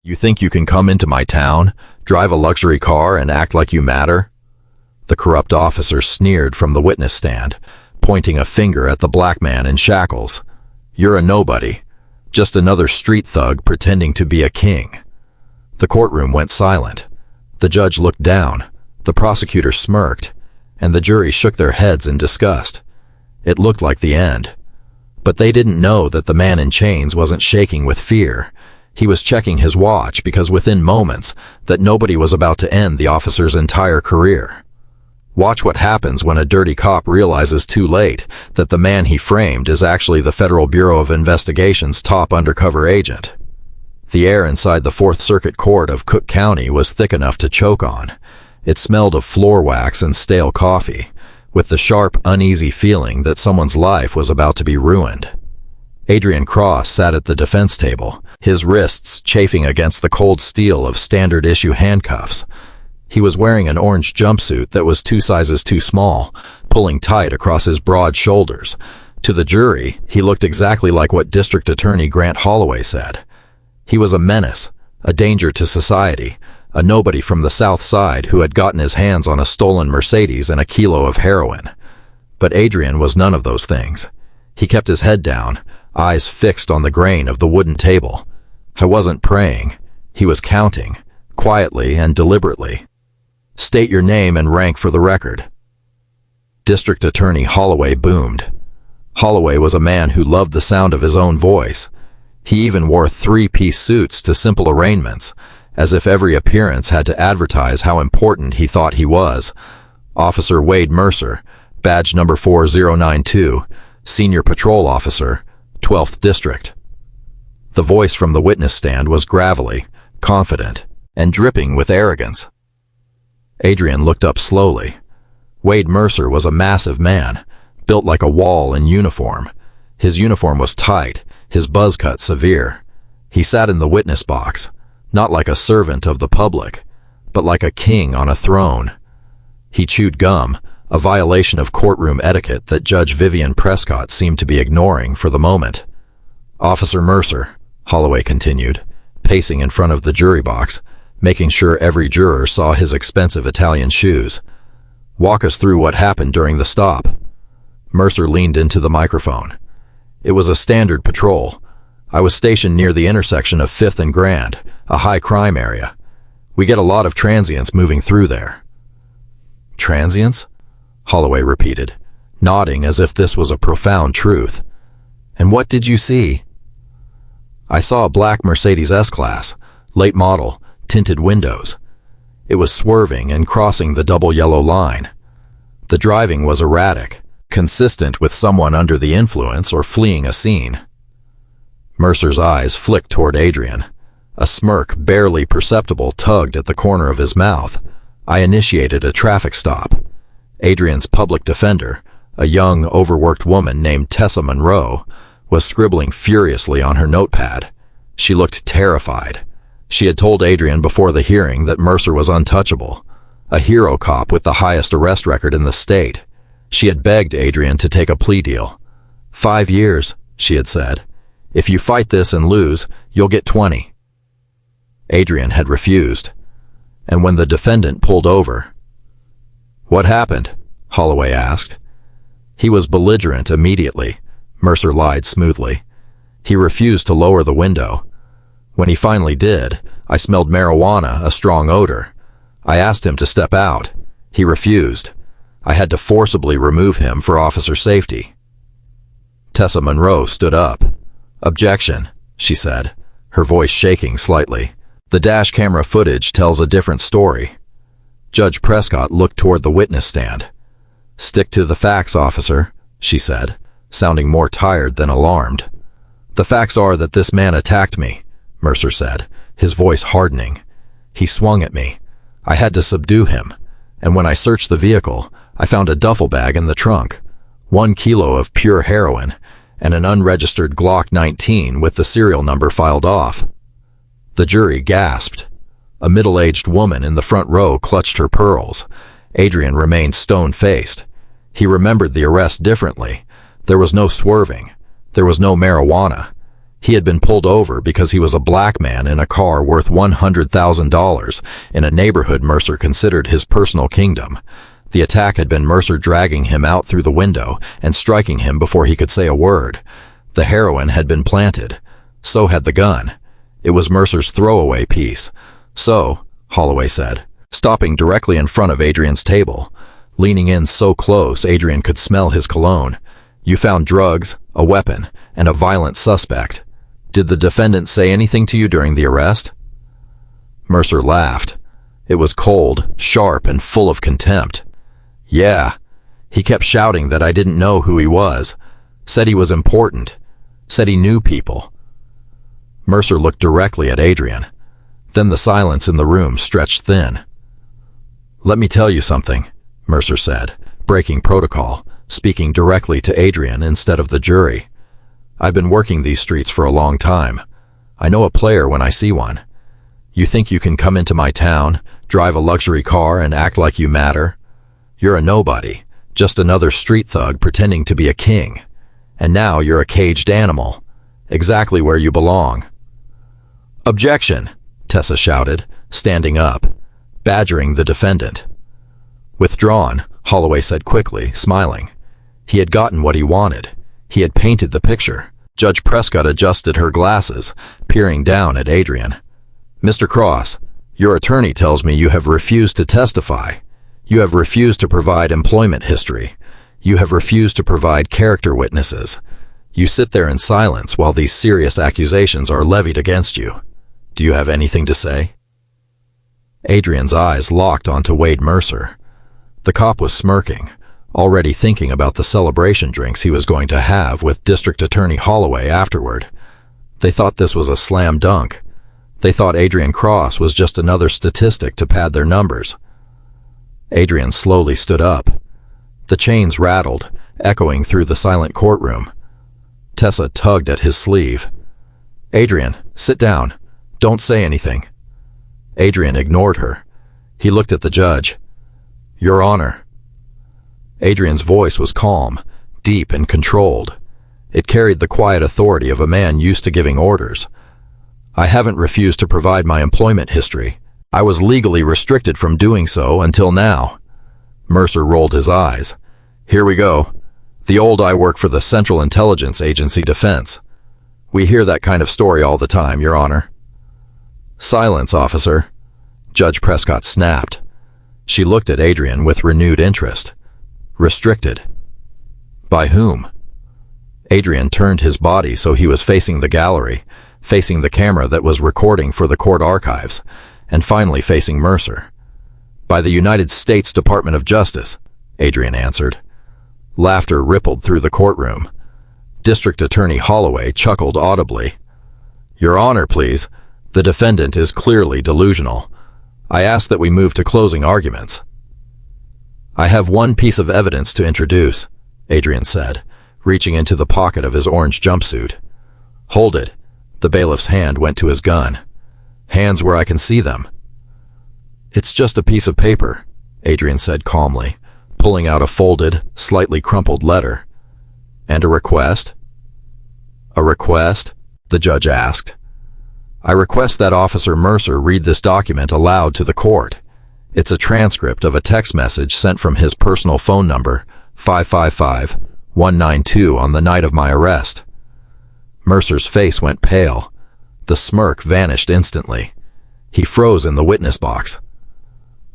You think you can come into my town, drive a luxury car, and act like you matter? The corrupt officer sneered from the witness stand, pointing a finger at the black man in shackles. You're a nobody, just another street thug pretending to be a king. The courtroom went silent. The judge looked down, the prosecutor smirked, and the jury shook their heads in disgust. It looked like the end. But they didn't know that the man in chains wasn't shaking with fear. He was checking his watch because within moments that nobody was about to end the officer's entire career. Watch what happens when a dirty cop realizes too late that the man he framed is actually the Federal Bureau of Investigation's top undercover agent. The air inside the Fourth Circuit Court of Cook County was thick enough to choke on. It smelled of floor wax and stale coffee, with the sharp, uneasy feeling that someone's life was about to be ruined. Adrian Cross sat at the defense table, his wrists chafing against the cold steel of standard-issue handcuffs. He was wearing an orange jumpsuit that was 2 sizes too small, pulling tight across his broad shoulders. To the jury, he looked exactly like what District Attorney Grant Holloway said. He was a menace, a danger to society, a nobody from the South Side who had gotten his hands on a stolen Mercedes and a kilo of heroin. But Adrian was none of those things. He kept his head down, eyes fixed on the grain of the wooden table. I wasn't praying. He was counting, quietly and deliberately. State your name and rank for the record. District Attorney Holloway boomed. Holloway was a man who loved the sound of his own voice. He even wore 3-piece suits to simple arraignments, as if every appearance had to advertise how important he thought he was. Officer Wade Mercer, badge number 4092, Senior Patrol Officer, 12th District. The voice from the witness stand was gravelly, confident, and dripping with arrogance. Adrian looked up slowly. Wade Mercer was a massive man, built like a wall in uniform. His uniform was tight, his buzz cut severe. He sat in the witness box, not like a servant of the public, but like a king on a throne. He chewed gum, a violation of courtroom etiquette that Judge Vivian Prescott seemed to be ignoring for the moment. Officer Mercer, Holloway continued, pacing in front of the jury box, making sure every juror saw his expensive Italian shoes. Walk us through what happened during the stop. Mercer leaned into the microphone. It was a standard patrol. I was stationed near the intersection of 5th and Grand, a high crime area. We get a lot of transients moving through there. Transients? Holloway repeated, nodding as if this was a profound truth. And what did you see? I saw a black Mercedes S-Class, late model, tinted windows. It was swerving and crossing the double yellow line. The driving was erratic, consistent with someone under the influence or fleeing a scene. Mercer's eyes flicked toward Adrian. A smirk barely perceptible tugged at the corner of his mouth. I initiated a traffic stop. Adrian's public defender, a young, overworked woman named Tessa Monroe, was scribbling furiously on her notepad. She looked terrified. She had told Adrian before the hearing that Mercer was untouchable, a hero cop with the highest arrest record in the state. She had begged Adrian to take a plea deal. 5 years, she had said. If you fight this and lose, you'll get 20. Adrian had refused. And when the defendant pulled over, "What happened?" Holloway asked. He was belligerent immediately, Mercer lied smoothly. He refused to lower the window. When he finally did, I smelled marijuana, a strong odor. I asked him to step out. He refused. I had to forcibly remove him for officer safety. Tessa Monroe stood up. "Objection," she said, her voice shaking slightly. "The dash camera footage tells a different story." Judge Prescott looked toward the witness stand. "Stick to the facts, officer," she said, sounding more tired than alarmed. "The facts are that this man attacked me," Mercer said, his voice hardening. "He swung at me. I had to subdue him, and when I searched the vehicle, I found a duffel bag in the trunk, 1 kilo of pure heroin, and an unregistered Glock 19 with the serial number filed off." The jury gasped. A middle-aged woman in the front row clutched her pearls. Adrian remained stone-faced. He remembered the arrest differently. There was no swerving. There was no marijuana. He had been pulled over because he was a black man in a car worth $100,000 in a neighborhood Mercer considered his personal kingdom. The attack had been Mercer dragging him out through the window and striking him before he could say a word. The heroin had been planted. So had the gun. It was Mercer's throwaway piece. So, Holloway said, stopping directly in front of Adrian's table. Leaning in so close Adrian could smell his cologne. You found drugs, a weapon, and a violent suspect. Did the defendant say anything to you during the arrest? Mercer laughed. It was cold, sharp, and full of contempt. Yeah. He kept shouting that I didn't know who he was. Said he was important. Said he knew people. Mercer looked directly at Adrian. Then the silence in the room stretched thin. Let me tell you something, Mercer said, breaking protocol, speaking directly to Adrian instead of the jury. I've been working these streets for a long time. I know a player when I see one. You think you can come into my town, drive a luxury car, and act like you matter? You're a nobody, just another street thug pretending to be a king. And now you're a caged animal, exactly where you belong. Objection, Tessa shouted, standing up, badgering the defendant. Withdrawn, Holloway said quickly, smiling. He had gotten what he wanted. He had painted the picture. Judge Prescott adjusted her glasses, peering down at Adrian. Mr. Cross, your attorney tells me you have refused to testify. You have refused to provide employment history. You have refused to provide character witnesses. You sit there in silence while these serious accusations are levied against you. Do you have anything to say? Adrian's eyes locked onto Wade Mercer. The cop was smirking, already thinking about the celebration drinks he was going to have with District Attorney Holloway afterward. They thought this was a slam dunk. They thought Adrian Cross was just another statistic to pad their numbers. Adrian slowly stood up. The chains rattled, echoing through the silent courtroom. Tessa tugged at his sleeve. Adrian, sit down. Don't say anything. Adrian ignored her. He looked at the judge. Your Honor. Adrian's voice was calm, deep and controlled. It carried the quiet authority of a man used to giving orders. I haven't refused to provide my employment history. I was legally restricted from doing so until now. Mercer rolled his eyes. Here we go. The old I work for the Central Intelligence Agency defense. We hear that kind of story all the time, Your Honor. Silence, officer. Judge Prescott snapped. She looked at Adrian with renewed interest. Restricted. By whom? Adrian turned his body so he was facing the gallery, facing the camera that was recording for the court archives, and finally facing Mercer. By the United States Department of Justice, Adrian answered. Laughter rippled through the courtroom. District Attorney Holloway chuckled audibly. Your Honor, please. The defendant is clearly delusional. I ask that we move to closing arguments. I have one piece of evidence to introduce, Adrian said, reaching into the pocket of his orange jumpsuit. Hold it. The bailiff's hand went to his gun. Hands where I can see them. It's just a piece of paper, Adrian said calmly, pulling out a folded, slightly crumpled letter. And a request? A request? The judge asked. I request that Officer Mercer read this document aloud to the court. It's a transcript of a text message sent from his personal phone number, 555-192, on the night of my arrest. Mercer's face went pale. The smirk vanished instantly. He froze in the witness box.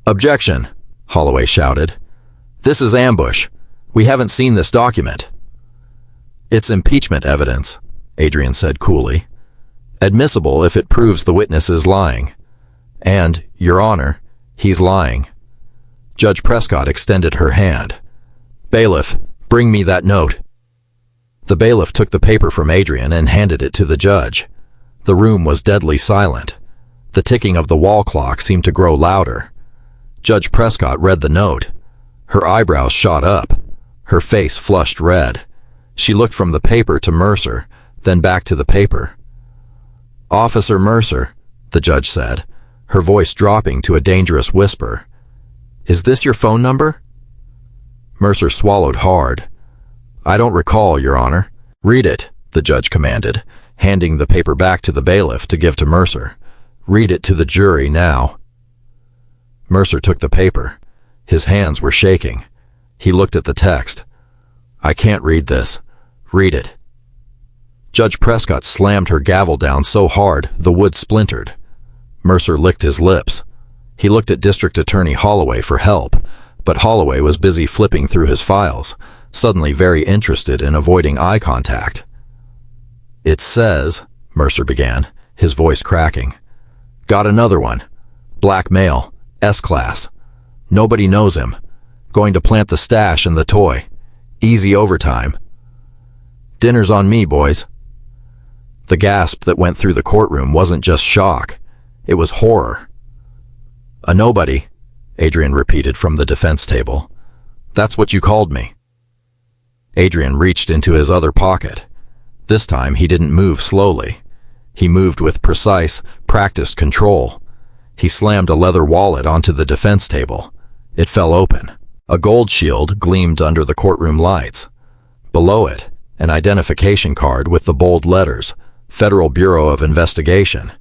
Objection, Holloway shouted. This is ambush. We haven't seen this document. It's impeachment evidence, Adrian said coolly. Admissible if it proves the witness is lying. And, Your Honor, he's lying. Judge Prescott extended her hand. Bailiff, bring me that note. The bailiff took the paper from Adrian and handed it to the judge. The room was deadly silent. The ticking of the wall clock seemed to grow louder. Judge Prescott read the note. Her eyebrows shot up. Her face flushed red. She looked from the paper to Mercer, then back to the paper. Officer Mercer, the judge said, her voice dropping to a dangerous whisper. Is this your phone number? Mercer swallowed hard. I don't recall, Your Honor. Read it, the judge commanded, handing the paper back to the bailiff to give to Mercer. "Read it to the jury now." Mercer took the paper. His hands were shaking. He looked at the text. "I can't read this. Read it." Judge Prescott slammed her gavel down so hard the wood splintered. Mercer licked his lips. He looked at District Attorney Holloway for help, but Holloway was busy flipping through his files, suddenly very interested in avoiding eye contact. "It says," Mercer began, his voice cracking. "Got another one. Black male, S-class. Nobody knows him. Going to plant the stash and the toy. Easy overtime. Dinner's on me, boys." The gasp that went through the courtroom wasn't just shock. It was horror. "A nobody," Adrian repeated from the defense table. "That's what you called me." Adrian reached into his other pocket. This time he didn't move slowly. He moved with precise, practiced control. He slammed a leather wallet onto the defense table. It fell open. A gold shield gleamed under the courtroom lights. Below it, an identification card with the bold letters, Federal Bureau of Investigation.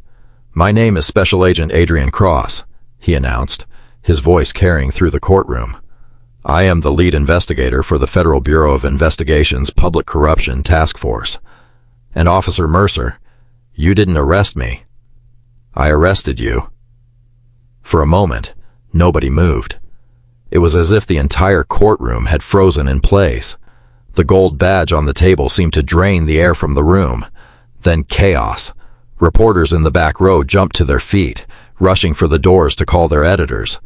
"My name is Special Agent Adrian Cross," he announced, his voice carrying through the courtroom. "I am the lead investigator for the Federal Bureau of Investigation's Public Corruption Task Force. And Officer Mercer, you didn't arrest me. I arrested you." For a moment, nobody moved. It was as if the entire courtroom had frozen in place. The gold badge on the table seemed to drain the air from the room. Then chaos. Reporters in the back row jumped to their feet, rushing for the doors to call their editors.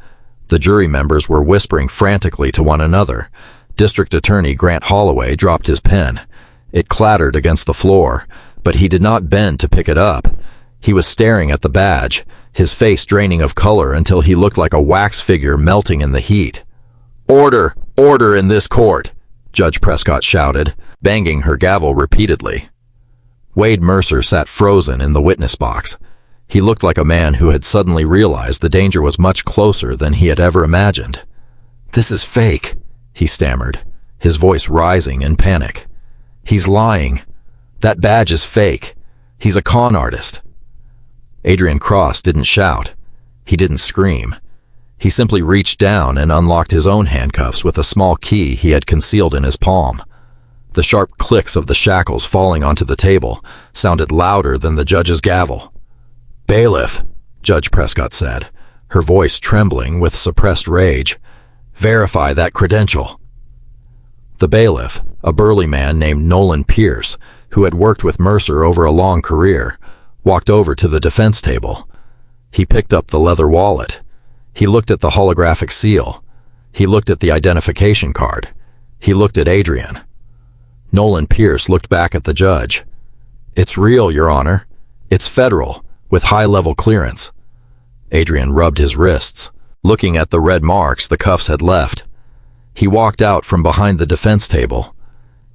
The jury members were whispering frantically to one another. District Attorney Grant Holloway dropped his pen. It clattered against the floor, but he did not bend to pick it up. He was staring at the badge, his face draining of color until he looked like a wax figure melting in the heat. "Order! Order in this court!" Judge Prescott shouted, banging her gavel repeatedly. Wade Mercer sat frozen in the witness box. He looked like a man who had suddenly realized the danger was much closer than he had ever imagined. "This is fake," he stammered, his voice rising in panic. "He's lying. That badge is fake. He's a con artist." Adrian Cross didn't shout. He didn't scream. He simply reached down and unlocked his own handcuffs with a small key he had concealed in his palm. The sharp clicks of the shackles falling onto the table sounded louder than the judge's gavel. "Bailiff," Judge Prescott said, her voice trembling with suppressed rage, "verify that credential." The bailiff, a burly man named Nolan Pierce, who had worked with Mercer over a long career, walked over to the defense table. He picked up the leather wallet. He looked at the holographic seal. He looked at the identification card. He looked at Adrian. Nolan Pierce looked back at the judge. "It's real, Your Honor. It's federal, with high-level clearance." Adrian rubbed his wrists, looking at the red marks the cuffs had left. He walked out from behind the defense table.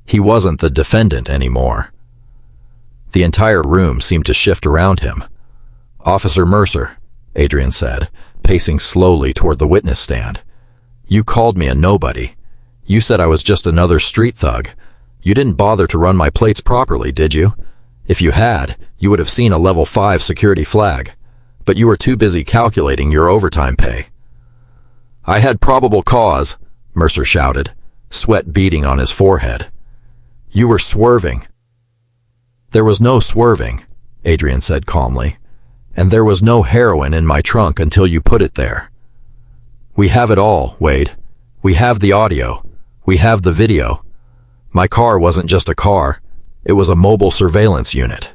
He wasn't the defendant anymore. The entire room seemed to shift around him. "Officer Mercer," Adrian said, pacing slowly toward the witness stand. "You called me a nobody. You said I was just another street thug. You didn't bother to run my plates properly, did you? If you had, you would have seen a level 5 security flag. But you were too busy calculating your overtime pay." "I had probable cause," Mercer shouted, sweat beading on his forehead. "You were swerving." "There was no swerving," Adrian said calmly. "And there was no heroin in my trunk until you put it there. We have it all, Wade. We have the audio. We have the video. My car wasn't just a car. It was a mobile surveillance unit."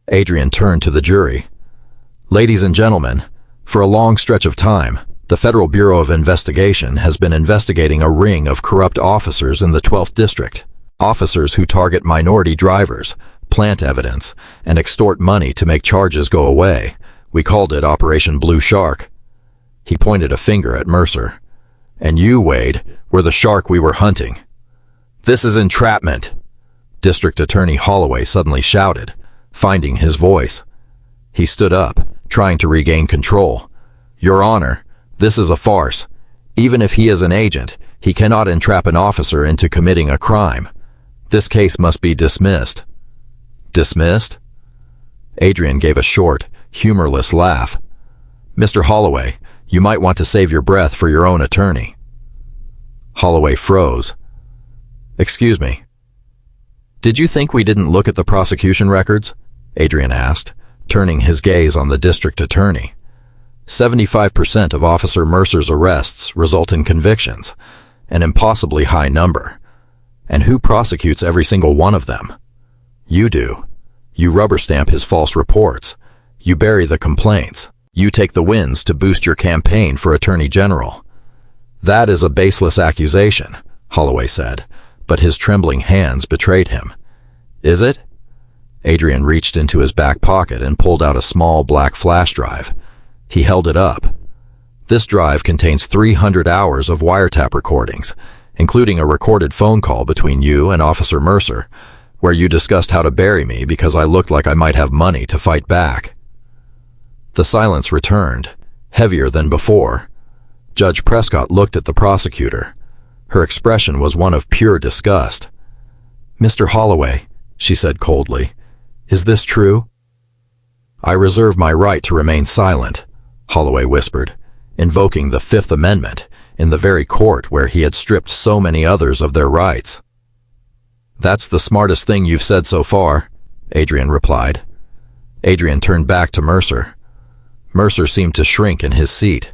Adrian turned to the jury. "Ladies and gentlemen, for a long stretch of time, the Federal Bureau of Investigation has been investigating a ring of corrupt officers in the 12th District. Officers who target minority drivers, plant evidence, and extort money to make charges go away. We called it Operation Blue Shark." He pointed a finger at Mercer. "And you, Wade, were the shark we were hunting." "This is entrapment," District Attorney Holloway suddenly shouted, finding his voice. He stood up, trying to regain control. "Your Honor, this is a farce. Even if he is an agent, he cannot entrap an officer into committing a crime. This case must be dismissed." Dismissed? Adrian gave a short, humorless laugh. Mr. Holloway, you might want to save your breath for your own attorney. Holloway froze. Excuse me. Did you think we didn't look at the prosecution records? Adrian asked, turning his gaze on the district attorney. 75% of Officer Mercer's arrests result in convictions, an impossibly high number. And who prosecutes every single one of them? You do. You rubber stamp his false reports. You bury the complaints. You take the wins to boost your campaign for Attorney General. That is a baseless accusation, Holloway said, but his trembling hands betrayed him. Is it? Adrian reached into his back pocket and pulled out a small black flash drive. He held it up. This drive contains 300 hours of wiretap recordings, including a recorded phone call between you and Officer Mercer, where you discussed how to bury me because I looked like I might have money to fight back. The silence returned, heavier than before. Judge Prescott looked at the prosecutor. Her expression was one of pure disgust. Mr. Holloway, she said coldly, is this true? I reserve my right to remain silent, Holloway whispered, invoking the Fifth Amendment in the very court where he had stripped so many others of their rights. That's the smartest thing you've said so far, Adrian replied. Adrian turned back to Mercer. Mercer seemed to shrink in his seat.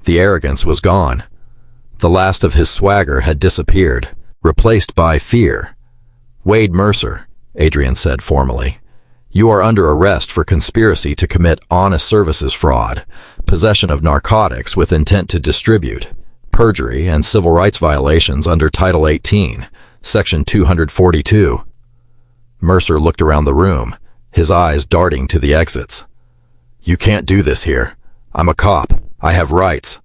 The arrogance was gone. The last of his swagger had disappeared, replaced by fear. Wade Mercer, Adrian said formally, you are under arrest for conspiracy to commit honest services fraud, possession of narcotics with intent to distribute, perjury, and civil rights violations under Title 18, Section 242. Mercer looked around the room, his eyes darting to the exits. You can't do this here. I'm a cop. I have rights.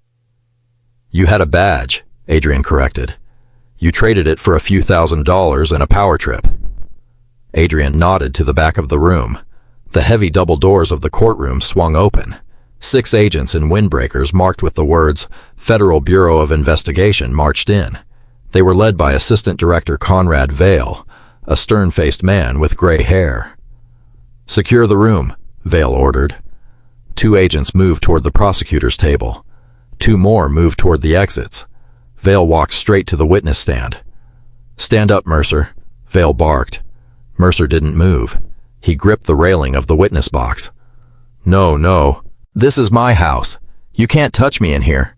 You had a badge, Adrian corrected. You traded it for a few $1,000s and a power trip. Adrian nodded to the back of the room. The heavy double doors of the courtroom swung open. 6 agents in windbreakers marked with the words Federal Bureau of Investigation marched in. They were led by Assistant Director Conrad Vale, a stern-faced man with gray hair. Secure the room, Vale ordered. 2 agents moved toward the prosecutor's table. 2 more moved toward the exits. Vale walked straight to the witness stand. Stand up, Mercer, Vale barked. Mercer didn't move. He gripped the railing of the witness box. No. This is my house. You can't touch me in here.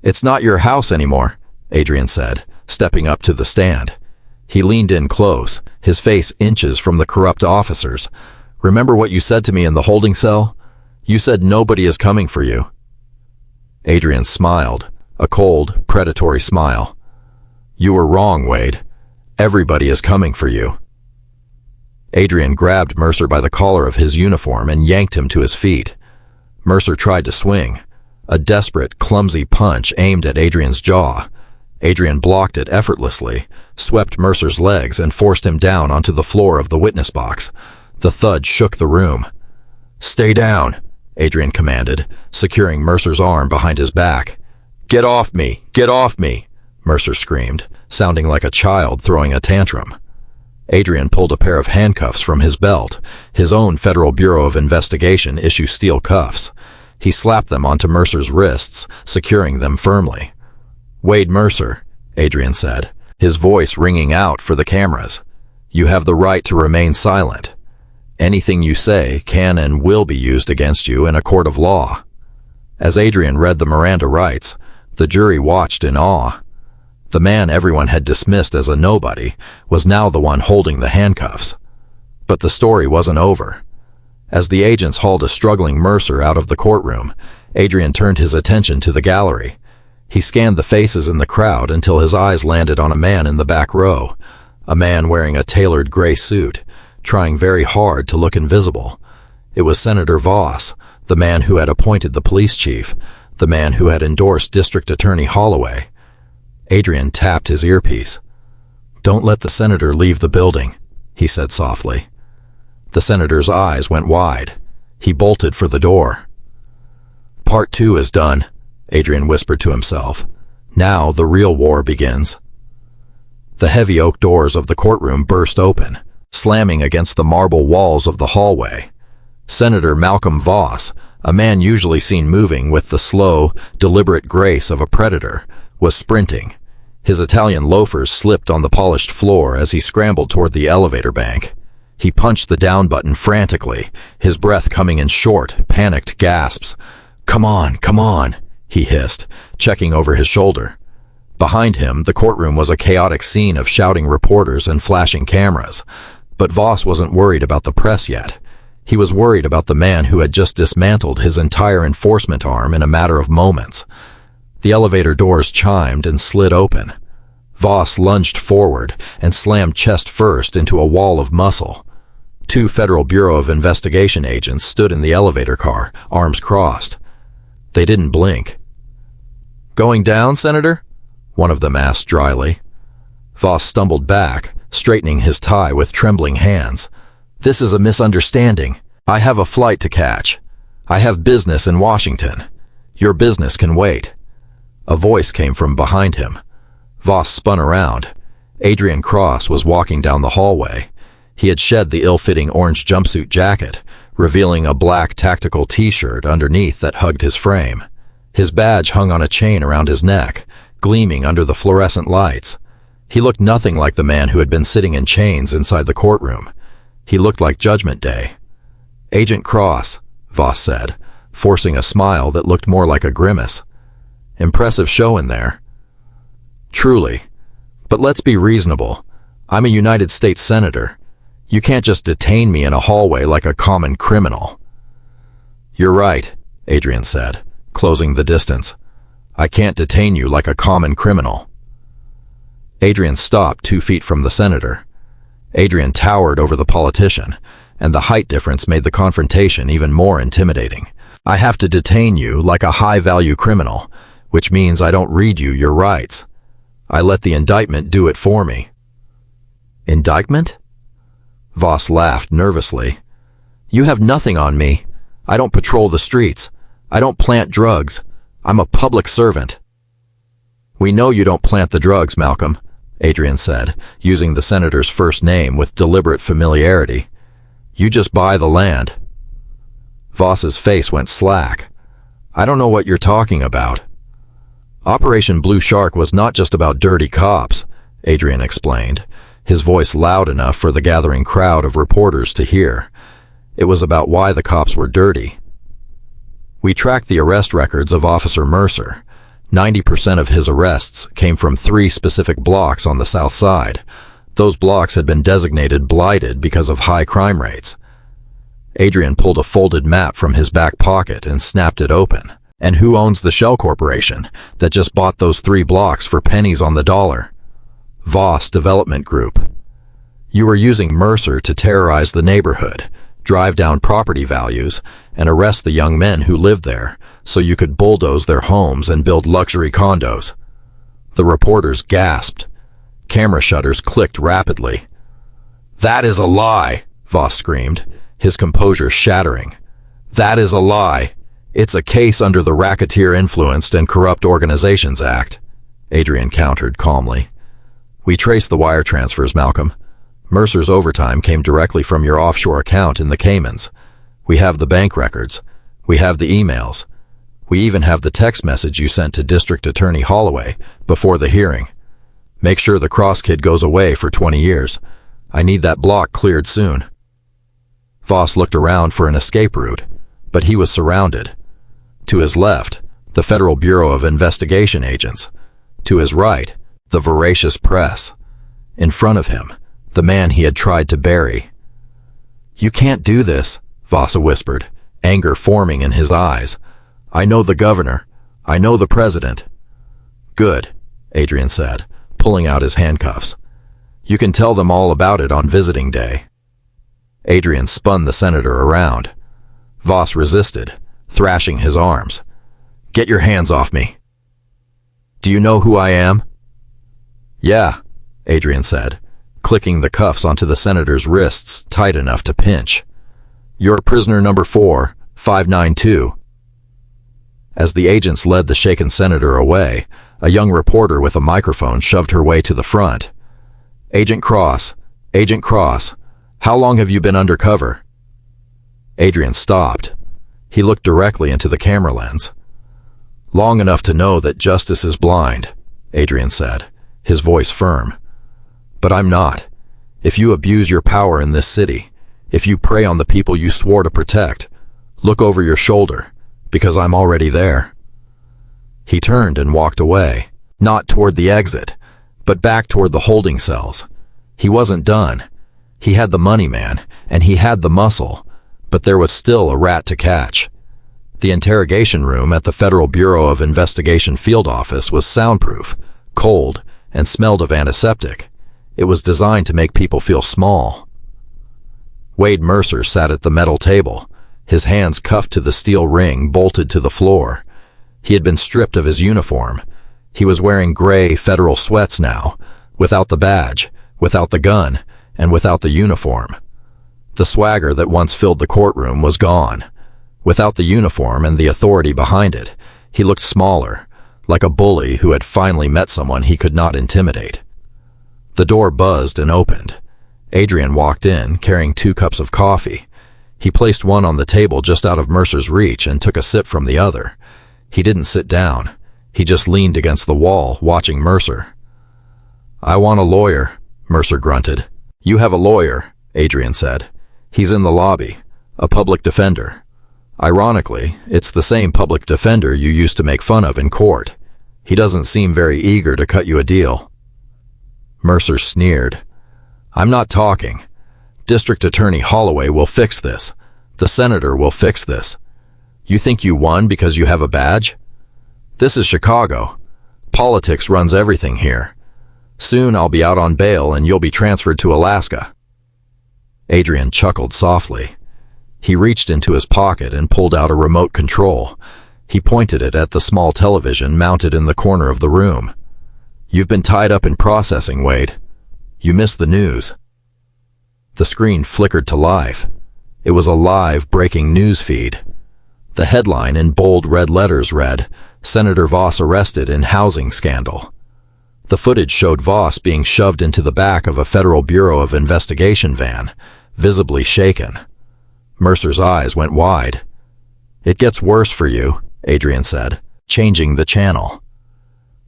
It's not your house anymore, Adrian said, stepping up to the stand. He leaned in close, his face inches from the corrupt officers. Remember what you said to me in the holding cell? You said nobody is coming for you. Adrian smiled, a cold, predatory smile. You were wrong, Wade. Everybody is coming for you. Adrian grabbed Mercer by the collar of his uniform and yanked him to his feet. Mercer tried to swing. A desperate, clumsy punch aimed at Adrian's jaw. Adrian blocked it effortlessly, swept Mercer's legs and forced him down onto the floor of the witness box. The thud shook the room. Stay down, Adrian commanded, securing Mercer's arm behind his back. Get off me! Get off me! Mercer screamed, sounding like a child throwing a tantrum. Adrian pulled a pair of handcuffs from his belt, his own Federal Bureau of Investigation issue steel cuffs. He slapped them onto Mercer's wrists, securing them firmly. Wade Mercer, Adrian said, his voice ringing out for the cameras. You have the right to remain silent. Anything you say can and will be used against you in a court of law. As Adrian read the Miranda rights, the jury watched in awe. The man everyone had dismissed as a nobody was now the one holding the handcuffs. But the story wasn't over. As the agents hauled a struggling Mercer out of the courtroom, Adrian turned his attention to the gallery. He scanned the faces in the crowd until his eyes landed on a man in the back row, a man wearing a tailored gray suit, trying very hard to look invisible. It was Senator Voss, the man who had appointed the police chief, the man who had endorsed District Attorney Holloway. Adrian tapped his earpiece. Don't let the senator leave the building, he said softly. The senator's eyes went wide. He bolted for the door. Part 2 is done, Adrian whispered to himself. Now the real war begins. The heavy oak doors of the courtroom burst open. slamming against the marble walls of the hallway. Senator Malcolm Voss, a man usually seen moving with the slow, deliberate grace of a predator, was sprinting. His Italian loafers slipped on the polished floor as he scrambled toward the elevator bank. He punched the down button frantically, his breath coming in short, panicked gasps. "Come on," he hissed, checking over his shoulder. Behind him, the courtroom was a chaotic scene of shouting reporters and flashing cameras. But Voss wasn't worried about the press yet. He was worried about the man who had just dismantled his entire enforcement arm in a matter of moments. The elevator doors chimed and slid open. Voss lunged forward and slammed chest first into a wall of muscle. 2 Federal Bureau of Investigation agents stood in the elevator car, arms crossed. They didn't blink. "Going down, Senator?" one of them asked dryly. Voss stumbled back, straightening his tie with trembling hands. "This is a misunderstanding. I have a flight to catch. I have business in Washington. Your business can wait." A voice came from behind him. Voss spun around. Adrian Cross was walking down the hallway. He had shed the ill-fitting orange jumpsuit jacket, revealing a black tactical t-shirt underneath that hugged his frame. His badge hung on a chain around his neck, gleaming under the fluorescent lights. He looked nothing like the man who had been sitting in chains inside the courtroom. He looked like Judgment Day. "Agent Cross," Voss said, forcing a smile that looked more like a grimace. "Impressive show in there." "Truly. But let's be reasonable. I'm a United States Senator. You can't just detain me in a hallway like a common criminal." "You're right," Adrian said, closing the distance. "I can't detain you like a common criminal." Adrian stopped 2 feet from the senator. Adrian towered over the politician, and the height difference made the confrontation even more intimidating. "I have to detain you like a high-value criminal, which means I don't read you your rights. I let the indictment do it for me." "Indictment?" Voss laughed nervously. "You have nothing on me. I don't patrol the streets. I don't plant drugs. I'm a public servant." "We know you don't plant the drugs, Malcolm," Adrian said, using the senator's first name with deliberate familiarity. "You just buy the land." Voss's face went slack. "I don't know what you're talking about." "Operation Blue Shark was not just about dirty cops," Adrian explained, his voice loud enough for the gathering crowd of reporters to hear. It was about why the cops were dirty. "We tracked the arrest records of Officer Mercer. 90% of his arrests came from 3 specific blocks on the south side. Those blocks had been designated blighted because of high crime rates." Adrian pulled a folded map from his back pocket and snapped it open. "And who owns the shell corporation that just bought those 3 blocks for pennies on the dollar?" "Voss Development Group. You were using Mercer to terrorize the neighborhood, drive down property values, and arrest the young men who lived there, so you could bulldoze their homes and build luxury condos." The reporters gasped. Camera shutters clicked rapidly. "That is a lie," Voss screamed, his composure shattering. "That is a lie. It's a case under the Racketeer Influenced and Corrupt Organizations Act," Adrian countered calmly. "We traced the wire transfers, Malcolm. Mercer's overtime came directly from your offshore account in the Caymans. We have the bank records. We have the emails. We even have the text message you sent to District Attorney Holloway before the hearing. Make sure the Cross kid goes away for 20 years. I need that block cleared soon." Voss looked around for an escape route, but he was surrounded. To his left, the Federal Bureau of Investigation agents. To his right, the voracious press. In front of him, the man he had tried to bury. "You can't do this," Voss whispered, anger forming in his eyes. "I know the governor. I know the president." "Good," Adrian said, pulling out his handcuffs. "You can tell them all about it on visiting day." Adrian spun the senator around. Voss resisted, thrashing his arms. "Get your hands off me." "Do you know who I am?" "Yeah," Adrian said, clicking the cuffs onto the senator's wrists tight enough to pinch. "You're prisoner number 4, 592. As the agents led the shaken senator away, a young reporter with a microphone shoved her way to the front. Agent Cross, How long have you been undercover? Adrian stopped. He looked directly into the camera lens. Long enough to know that justice is blind, Adrian said, his voice firm. But I'm not. If you abuse your power in this city, if you prey on the people you swore to protect, look over your shoulder, because I'm already there. He turned and walked away, not toward the exit, but back toward the holding cells. He wasn't done. He had the money, man, and he had the muscle, but there was still a rat to catch. The interrogation room at the Federal Bureau of Investigation field office was soundproof, cold, and smelled of antiseptic. It was designed to make people feel small. Wade Mercer sat at the metal table, his hands cuffed to the steel ring bolted to the floor. He had been stripped of his uniform. He was wearing gray federal sweats now, without the badge, without the gun, and without the uniform. The swagger that once filled the courtroom was gone. Without the uniform and the authority behind it, he looked smaller, like a bully who had finally met someone he could not intimidate. The door buzzed and opened. Adrian walked in, carrying 2 cups of coffee. He placed one on the table just out of Mercer's reach and took a sip from the other. He didn't sit down. He just leaned against the wall, watching Mercer. "I want a lawyer," Mercer grunted. "You have a lawyer," Adrian said. "He's in the lobby, a public defender. Ironically, it's the same public defender you used to make fun of in court. He doesn't seem very eager to cut you a deal." Mercer sneered. "I'm not talking. District Attorney Holloway will fix this. The senator will fix this. You think you won because you have a badge? This is Chicago. Politics runs everything here. Soon I'll be out on bail and you'll be transferred to Alaska." Adrian chuckled softly. He reached into his pocket and pulled out a remote control. He pointed it at the small television mounted in the corner of the room. "You've been tied up in processing, Wade. You missed the news." The screen flickered to life. It was a live breaking news feed. The headline in bold red letters read, "Senator Voss arrested in housing scandal." The footage showed Voss being shoved into the back of a Federal Bureau of Investigation van, visibly shaken. Mercer's eyes went wide. "It gets worse for you," Adrian said, changing the channel.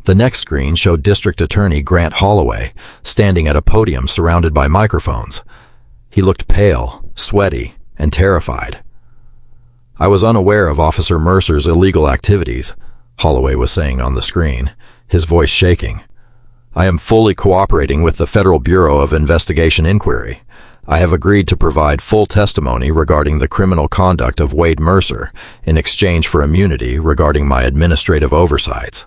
The next screen showed District Attorney Grant Holloway standing at a podium surrounded by microphones. He looked pale, sweaty, and terrified. "I was unaware of Officer Mercer's illegal activities," Holloway was saying on the screen, his voice shaking. "I am fully cooperating with the Federal Bureau of Investigation inquiry. I have agreed to provide full testimony regarding the criminal conduct of Wade Mercer in exchange for immunity regarding my administrative oversights."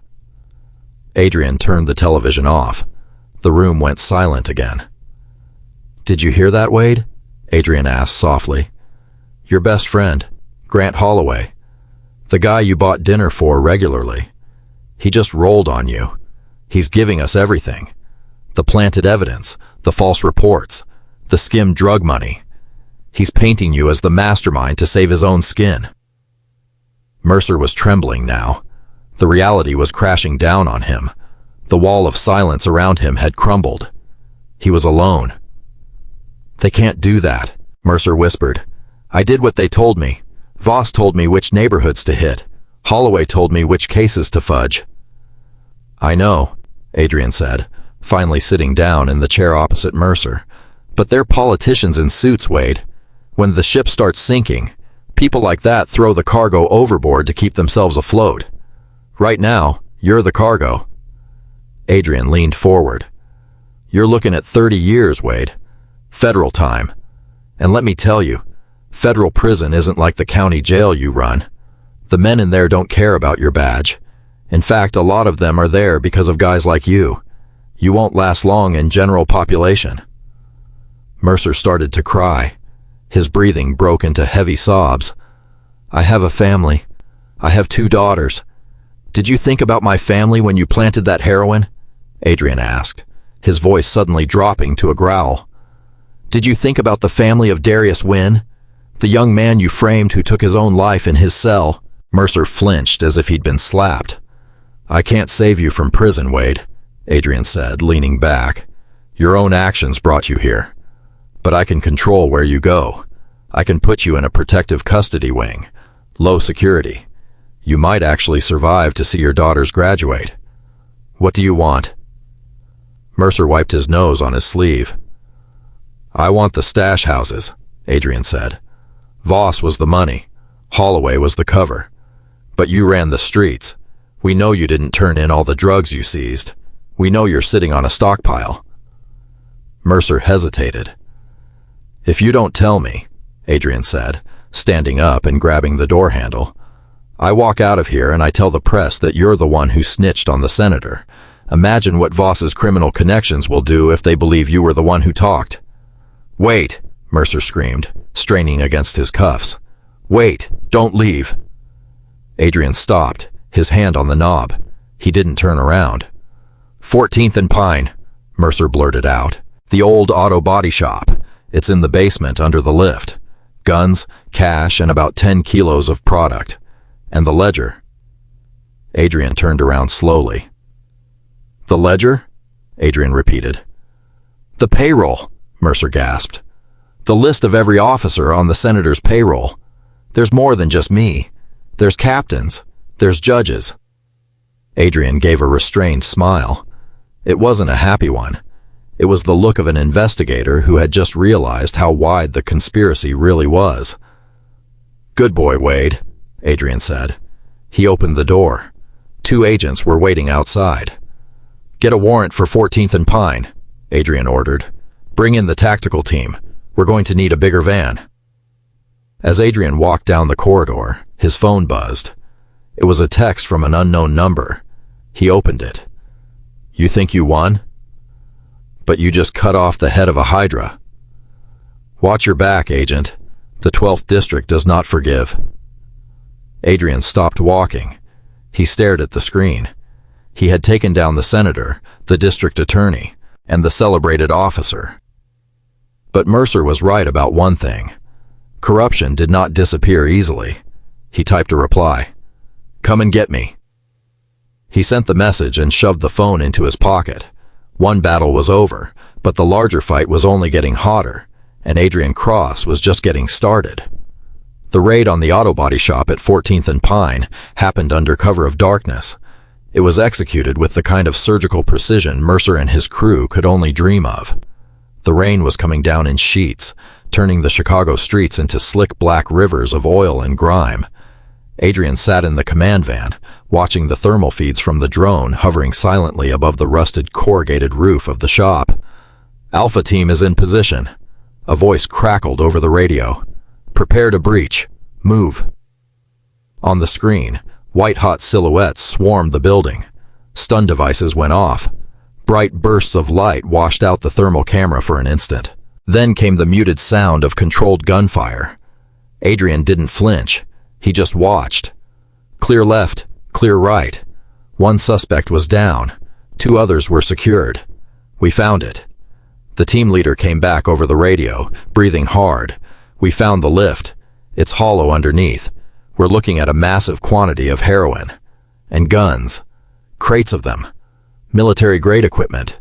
Adrian turned the television off. The room went silent again. "Did you hear that, Wade?" Adrian asked softly. "Your best friend, Grant Holloway, the guy you bought dinner for regularly. He just rolled on you. He's giving us everything. The planted evidence, the false reports, the skimmed drug money. He's painting you as the mastermind to save his own skin." Mercer was trembling now. The reality was crashing down on him. The wall of silence around him had crumbled. He was alone. "They can't do that," Mercer whispered. "I did what they told me. Voss told me which neighborhoods to hit. Holloway told me which cases to fudge." "I know," Adrian said, finally sitting down in the chair opposite Mercer. "But they're politicians in suits, Wade. When the ship starts sinking, people like that throw the cargo overboard to keep themselves afloat. Right now, you're the cargo." Adrian leaned forward. "You're looking at 30 years, Wade. Federal time. And let me tell you, federal prison isn't like the county jail you run. The men in there don't care about your badge. In fact, a lot of them are there because of guys like you. You won't last long in general population." Mercer started to cry. His breathing broke into heavy sobs. "I have a family. I have 2 daughters. Did you think about my family when you planted that heroin?" Adrian asked, his voice suddenly dropping to a growl. "Did you think about the family of Darius Wynn, the young man you framed who took his own life in his cell?" Mercer flinched as if he'd been slapped. "I can't save you from prison, Wade," Adrian said, leaning back. "Your own actions brought you here. But I can control where you go. I can put you in a protective custody wing. Low security. You might actually survive to see your daughters graduate. What do you want?" Mercer wiped his nose on his sleeve. "I want the stash houses," Adrian said. "Voss was the money. Holloway was the cover. But you ran the streets. We know you didn't turn in all the drugs you seized. We know you're sitting on a stockpile." Mercer hesitated. "If you don't tell me," Adrian said, standing up and grabbing the door handle, "I walk out of here and I tell the press that you're the one who snitched on the senator. Imagine what Voss's criminal connections will do if they believe you were the one who talked." "Wait," Mercer screamed, straining against his cuffs. "Wait, don't leave." Adrian stopped, his hand on the knob. He didn't turn around. 14th and Pine, Mercer blurted out. "The old auto body shop. It's in the basement under the lift. Guns, cash, and about 10 kilos of product. And the ledger." Adrian turned around slowly. "The ledger?" Adrian repeated. "The payroll," Mercer gasped. "The list of every officer on the senator's payroll. There's more than just me. There's captains. There's judges." Adrian gave a restrained smile. It wasn't a happy one. It was the look of an investigator who had just realized how wide the conspiracy really was. "Good boy, Wade," Adrian said. He opened the door. 2 agents were waiting outside. "Get a warrant for 14th and Pine," Adrian ordered. "Bring in the tactical team. We're going to need a bigger van." As Adrian walked down the corridor, his phone buzzed. It was a text from an unknown number. He opened it. "You think you won? But you just cut off the head of a hydra. Watch your back, Agent. The 12th District does not forgive." Adrian stopped walking. He stared at the screen. He had taken down the senator, the district attorney, and the celebrated officer. But Mercer was right about one thing. Corruption did not disappear easily. He typed a reply. "Come and get me." He sent the message and shoved the phone into his pocket. One battle was over, but the larger fight was only getting hotter, and Adrian Cross was just getting started. The raid on the auto body shop at 14th and Pine happened under cover of darkness. It was executed with the kind of surgical precision Mercer and his crew could only dream of. The rain was coming down in sheets, turning the Chicago streets into slick black rivers of oil and grime. Adrian sat in the command van, watching the thermal feeds from the drone hovering silently above the rusted corrugated roof of the shop. "Alpha team is in position." A voice crackled over the radio. "Prepare to breach. Move." On the screen, white-hot silhouettes swarmed the building. Stun devices went off. Bright bursts of light washed out the thermal camera for an instant. Then came the muted sound of controlled gunfire. Adrian didn't flinch. He just watched. Clear left, clear right. One suspect was down. 2 others were secured. "We found it." The team leader came back over the radio, breathing hard. "We found the lift. It's hollow underneath. We're looking at a massive quantity of heroin. And guns. Crates of them. Military-grade equipment."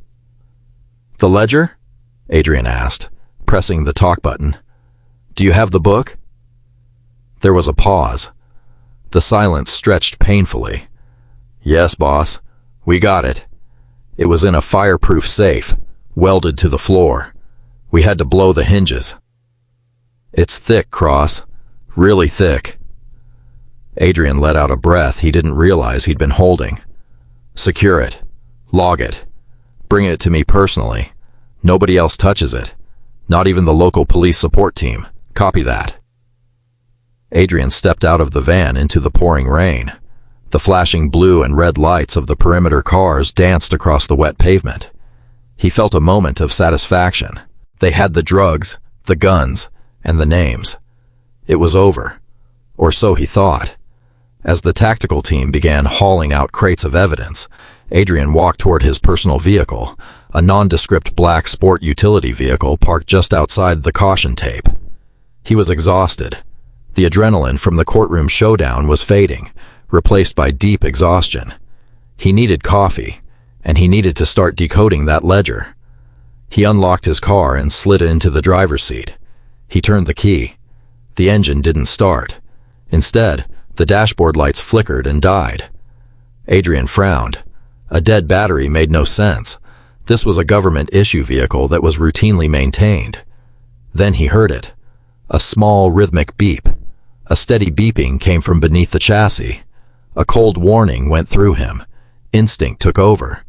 "The ledger?" Adrian asked, pressing the talk button. "Do you have the book?" There was a pause. The silence stretched painfully. "Yes, boss. We got it. It was in a fireproof safe, welded to the floor. We had to blow the hinges." "It's thick, Cross. Really thick." Adrian let out a breath he didn't realize he'd been holding. "Secure it. Log it. Bring it to me personally. Nobody else touches it. Not even the local police support team. Copy that." Adrian stepped out of the van into the pouring rain. The flashing blue and red lights of the perimeter cars danced across the wet pavement. He felt a moment of satisfaction. They had the drugs, the guns, and the names. It was over. Or so he thought. As the tactical team began hauling out crates of evidence, Adrian walked toward his personal vehicle, a nondescript black sport utility vehicle parked just outside the caution tape. He was exhausted. The adrenaline from the courtroom showdown was fading, replaced by deep exhaustion. He needed coffee, and he needed to start decoding that ledger. He unlocked his car and slid into the driver's seat. He turned the key. The engine didn't start. Instead, the dashboard lights flickered and died. Adrian frowned. A dead battery made no sense. This was a government-issue vehicle that was routinely maintained. Then he heard it. A small, rhythmic beep. A steady beeping came from beneath the chassis. A cold warning went through him. Instinct took over.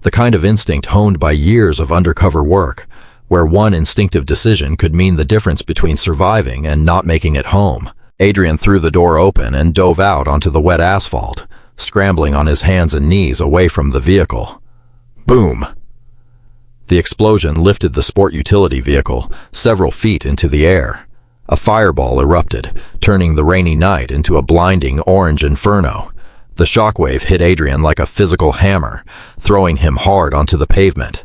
The kind of instinct honed by years of undercover work, where one instinctive decision could mean the difference between surviving and not making it home. Adrian threw the door open and dove out onto the wet asphalt, scrambling on his hands and knees away from the vehicle. Boom! The explosion lifted the sport utility vehicle several feet into the air. A fireball erupted, turning the rainy night into a blinding orange inferno. The shockwave hit Adrian like a physical hammer, throwing him hard onto the pavement.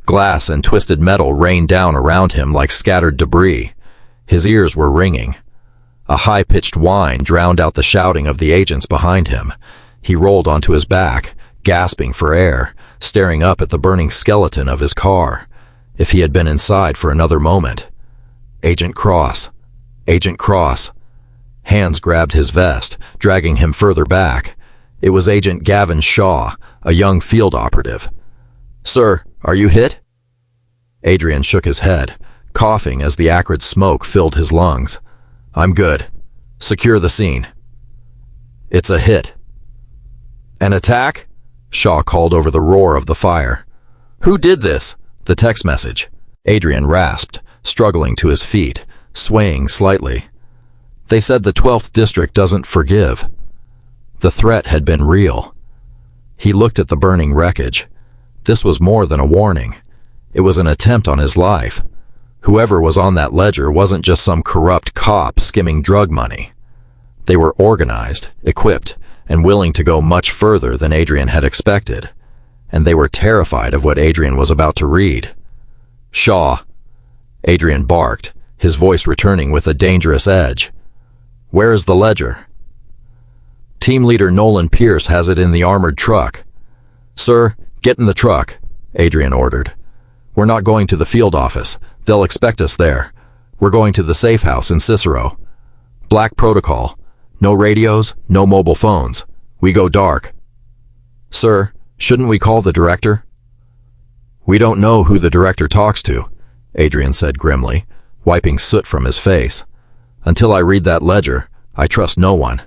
Glass and twisted metal rained down around him like scattered debris. His ears were ringing. A high-pitched whine drowned out the shouting of the agents behind him. He rolled onto his back, gasping for air, staring up at the burning skeleton of his car. If he had been inside for another moment. Agent Cross. Agent Cross. Hands grabbed his vest, dragging him further back. It was Agent Gavin Shaw, a young field operative. "Sir, are you hit?" Adrian shook his head, coughing as the acrid smoke filled his lungs. "I'm good. Secure the scene." "It's a hit." "An attack?" Shaw called over the roar of the fire. "Who did this?" The text message. Adrian rasped, struggling to his feet, swaying slightly. "They said the 12th District doesn't forgive." The threat had been real. He looked at the burning wreckage. This was more than a warning. It was an attempt on his life. Whoever was on that ledger wasn't just some corrupt cop skimming drug money. They were organized, equipped, and willing to go much further than Adrian had expected. And they were terrified of what Adrian was about to read. "Shaw," Adrian barked, his voice returning with a dangerous edge. "Where is the ledger?" "Team leader Nolan Pierce has it in the armored truck." "Sir, get in the truck," Adrian ordered. "We're not going to the field office. They'll expect us there. We're going to the safe house in Cicero. Black protocol. No radios, no mobile phones. We go dark." "Sir, shouldn't we call the director?" "We don't know who the director talks to," Adrian said grimly, wiping soot from his face. "Until I read that ledger, I trust no one."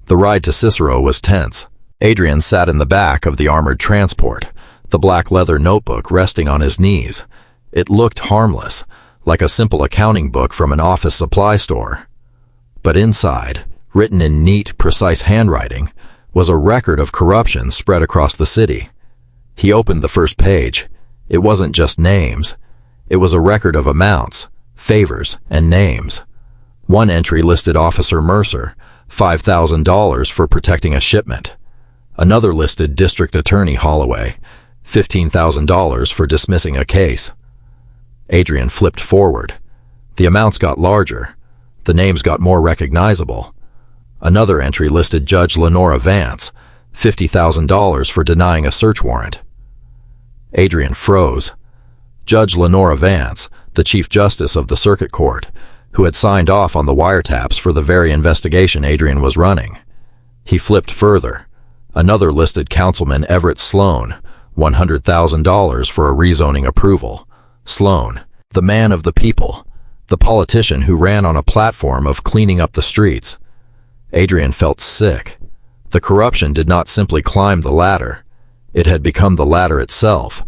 The ride to Cicero was tense. Adrian sat in the back of the armored transport, the black leather notebook resting on his knees. It looked harmless, like a simple accounting book from an office supply store. But inside, written in neat, precise handwriting, was a record of corruption spread across the city. He opened the first page. It wasn't just names. It was a record of amounts, favors, and names. One entry listed Officer Mercer, $5,000 for protecting a shipment. Another listed District Attorney Holloway, $15,000 for dismissing a case. Adrian flipped forward. The amounts got larger. The names got more recognizable. Another entry listed Judge Lenora Vance, $50,000 for denying a search warrant. Adrian froze. Judge Lenora Vance, the Chief Justice of the Circuit Court, who had signed off on the wiretaps for the very investigation Adrian was running. He flipped further. Another listed Councilman Everett Sloan, $100,000 for a rezoning approval. Sloan, the man of the people, the politician who ran on a platform of cleaning up the streets. Adrian felt sick. The corruption did not simply climb the ladder. It had become the ladder itself.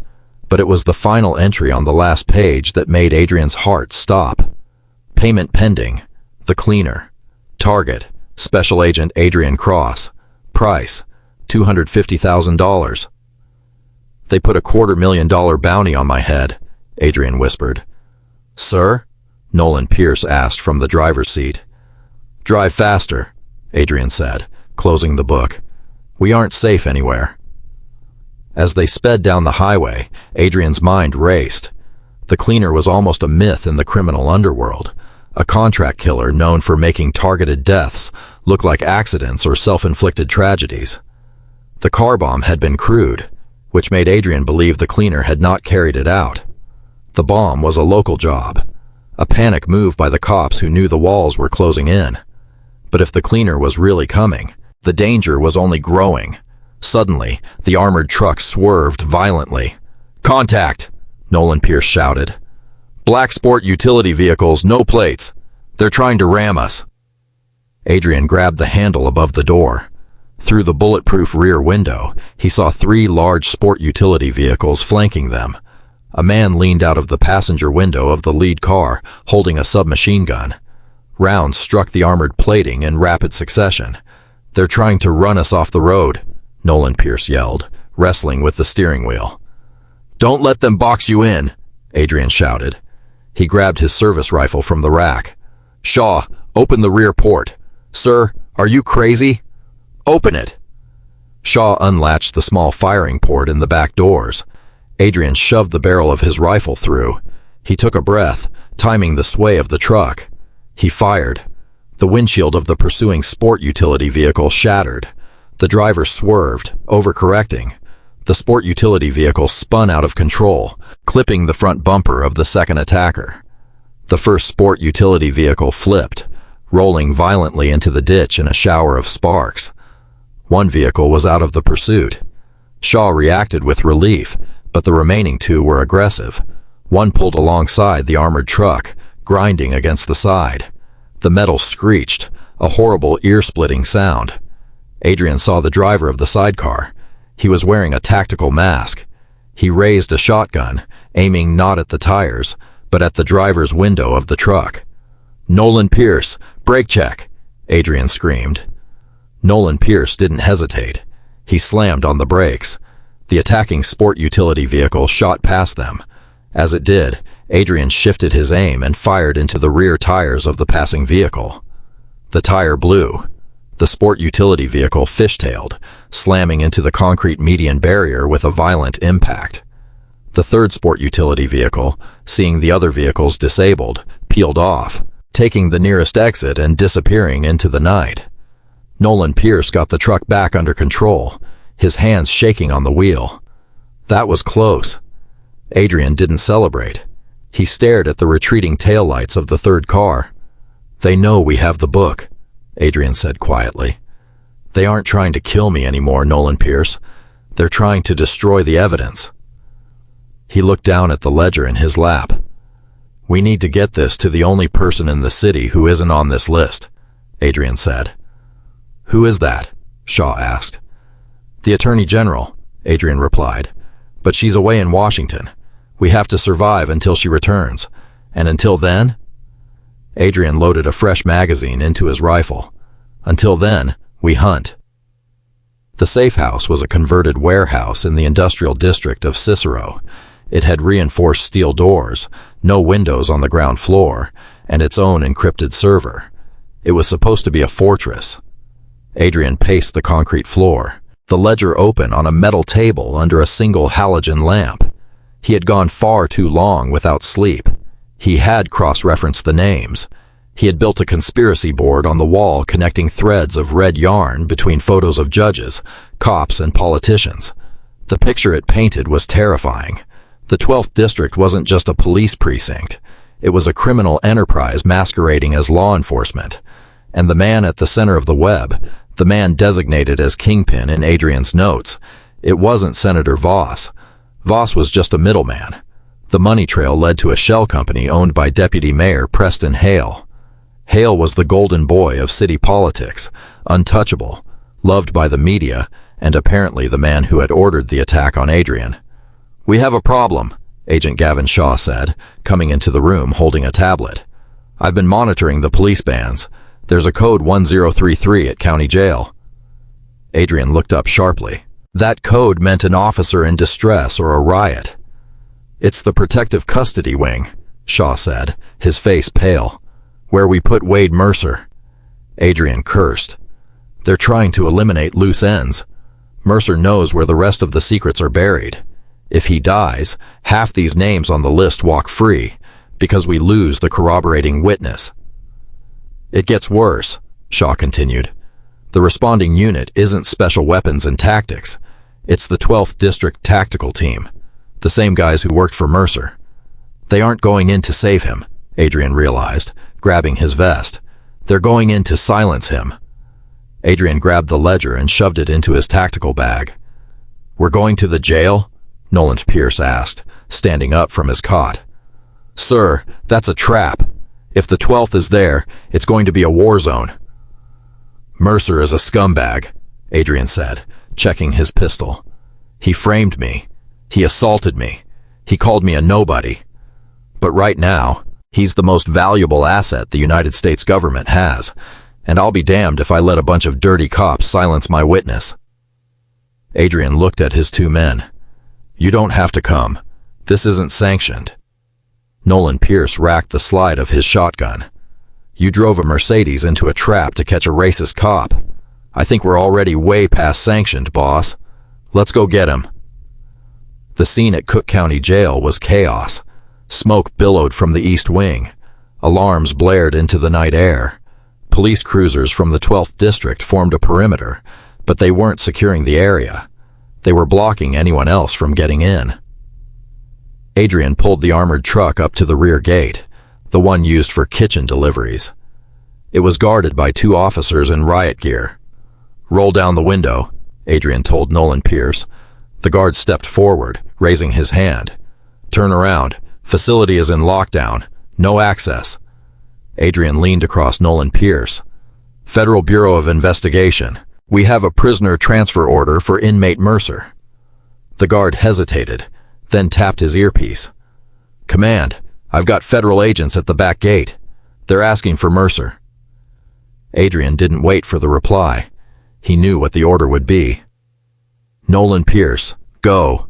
But it was the final entry on the last page that made Adrian's heart stop. Payment pending. The cleaner. Target. Special Agent Adrian Cross. Price. $250,000. "They put a $250,000 bounty on my head," Adrian whispered. "Sir?" Nolan Pierce asked from the driver's seat. "Drive faster," Adrian said, closing the book. "We aren't safe anywhere." As they sped down the highway, Adrian's mind raced. The cleaner was almost a myth in the criminal underworld, a contract killer known for making targeted deaths look like accidents or self-inflicted tragedies. The car bomb had been crude. which made Adrian believe the cleaner had not carried it out. The bomb was a local job, a panic move by the cops who knew the walls were closing in. But if the cleaner was really coming, the danger was only growing. Suddenly, the armored truck swerved violently. "Contact!" Nolan Pierce shouted. "Black sport utility vehicles, no plates. They're trying to ram us." Adrian grabbed the handle above the door. Through the bulletproof rear window, he saw 3 large sport utility vehicles flanking them. A man leaned out of the passenger window of the lead car, holding a submachine gun. Rounds struck the armored plating in rapid succession. "They're trying to run us off the road," Nolan Pierce yelled, wrestling with the steering wheel. "Don't let them box you in," Adrian shouted. He grabbed his service rifle from the rack. "Shaw, open the rear port." "Sir, are you crazy?" "Open it." Shaw unlatched the small firing port in the back doors. Adrian shoved the barrel of his rifle through. He took a breath, timing the sway of the truck. He fired. The windshield of the pursuing sport utility vehicle shattered. The driver swerved, overcorrecting. The sport utility vehicle spun out of control, clipping the front bumper of the second attacker. The first sport utility vehicle flipped, rolling violently into the ditch in a shower of sparks. One vehicle was out of the pursuit. Shaw reacted with relief, but the remaining 2 were aggressive. One pulled alongside the armored truck, grinding against the side. The metal screeched, a horrible ear-splitting sound. Adrian saw the driver of the sidecar. He was wearing a tactical mask. He raised a shotgun, aiming not at the tires, but at the driver's window of the truck. "Nolan Pierce, brake check!" Adrian screamed. Nolan Pierce didn't hesitate. He slammed on the brakes. The attacking sport utility vehicle shot past them. As it did, Adrian shifted his aim and fired into the rear tires of the passing vehicle. The tire blew. The sport utility vehicle fishtailed, slamming into the concrete median barrier with a violent impact. The third sport utility vehicle, seeing the other vehicles disabled, peeled off, taking the nearest exit and disappearing into the night. Nolan Pierce got the truck back under control, his hands shaking on the wheel. That was close. Adrian didn't celebrate. He stared at the retreating taillights of the third car. "They know we have the book," Adrian said quietly. "They aren't trying to kill me anymore, Nolan Pierce. They're trying to destroy the evidence." He looked down at the ledger in his lap. "We need to get this to the only person in the city who isn't on this list," Adrian said. "Who is that?" Shaw asked. "The Attorney General," Adrian replied. "But she's away in Washington. We have to survive until she returns. And until then?" Adrian loaded a fresh magazine into his rifle. "Until then, we hunt." The safe house was a converted warehouse in the industrial district of Cicero. It had reinforced steel doors, no windows on the ground floor, and its own encrypted server. It was supposed to be a fortress. Adrian paced the concrete floor, the ledger open on a metal table under a single halogen lamp. He had gone far too long without sleep. He had cross-referenced the names. He had built a conspiracy board on the wall connecting threads of red yarn between photos of judges, cops, and politicians. The picture it painted was terrifying. The 12th District wasn't just a police precinct. It was a criminal enterprise masquerading as law enforcement. And the man at the center of the web, the man designated as Kingpin in Adrian's notes, it wasn't Senator Voss. Voss was just a middleman. The money trail led to a shell company owned by Deputy Mayor Preston Hale. Hale was the golden boy of city politics, untouchable, loved by the media, and apparently the man who had ordered the attack on Adrian. "We have a problem," Agent Gavin Shaw said, coming into the room holding a tablet. "I've been monitoring the police bands. There's a code 1033 at County Jail." Adrian looked up sharply. That code meant an officer in distress or a riot. "It's the protective custody wing," Shaw said, his face pale. "Where we put Wade Mercer." Adrian cursed. "They're trying to eliminate loose ends. Mercer knows where the rest of the secrets are buried. If he dies, half these names on the list walk free, because we lose the corroborating witness." "It gets worse," Shaw continued. "The responding unit isn't special weapons and tactics. It's the 12th District Tactical Team, the same guys who worked for Mercer. They aren't going in to save him, Adrian realized, grabbing his vest. They're going in to silence him. Adrian grabbed the ledger and shoved it into his tactical bag. We're going to the jail? Nolan Pierce asked, standing up from his cot. Sir, that's a trap. If the 12th is there, it's going to be a war zone. Mercer is a scumbag, Adrian said, checking his pistol. He framed me. He assaulted me. He called me a nobody. But right now, he's the most valuable asset the United States government has, and I'll be damned if I let a bunch of dirty cops silence my witness. Adrian looked at his two men. You don't have to come. This isn't sanctioned. Nolan Pierce racked the slide of his shotgun. You drove a Mercedes into a trap to catch a racist cop. I think we're already way past sanctioned, boss. Let's go get him. The scene at Cook County Jail was chaos. Smoke billowed from the east wing. Alarms blared into the night air. Police cruisers from the 12th District formed a perimeter, but they weren't securing the area. They were blocking anyone else from getting in. Adrian pulled the armored truck up to the rear gate, the one used for kitchen deliveries. It was guarded by two officers in riot gear. Roll down the window, Adrian told Nolan Pierce. The guard stepped forward, raising his hand. Turn around. Facility is in lockdown. No access. Adrian leaned across Nolan Pierce. Federal Bureau of Investigation. We have a prisoner transfer order for inmate Mercer. The guard hesitated, then tapped his earpiece. Command, I've got federal agents at the back gate. They're asking for Mercer. Adrian didn't wait for the reply. He knew what the order would be. Nolan Pierce, go.